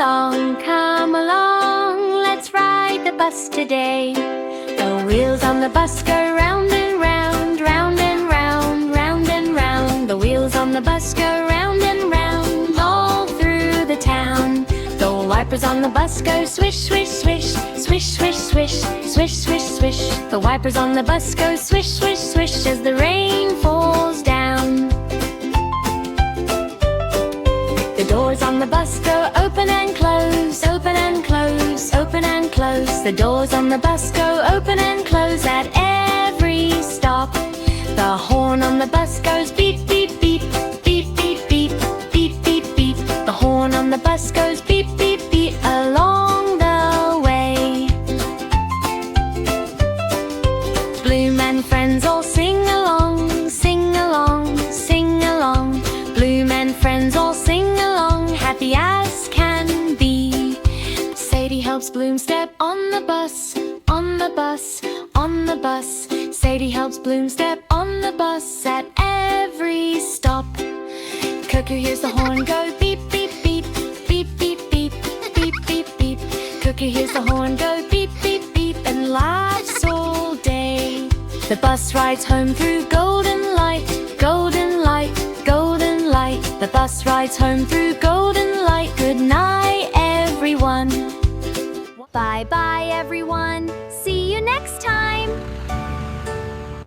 come along, let's ride the bus today. The wheels on the bus go round and round, round and round, round and round. The wheels on the bus go round and round, all through the town. The wipers on the bus go swish, swish, swish, swish, swish, swish, swish, swish, swish. The wipers on the bus go swish, swish, swish as the rain falls down. The doors on the bus go open and close, open and close, open and close. The doors on the bus go open and close at every stop. The horn on the bus goes beep, beep, beep, beep, beep, beep, beep, beep, beep. The horn on the bus goes beep, beep, beep along the way. Bloom and friends all sing along, sing along, sing along. Bloom and friends all sing along, happy as can be. Sadie helps Bloom step on the bus, on the bus, on the bus. Sadie helps Bloom step on the bus at every stop. Cuckoo hears the horn go beep, beep, beep, beep, beep, beep, beep, beep, beep. Cuckoo hears the horn go beep, beep, beep and laughs all day. The bus rides home through golden light, golden light, golden light. The bus rides home through golden light. Good night, everyone. Bye-bye, everyone. See you next time.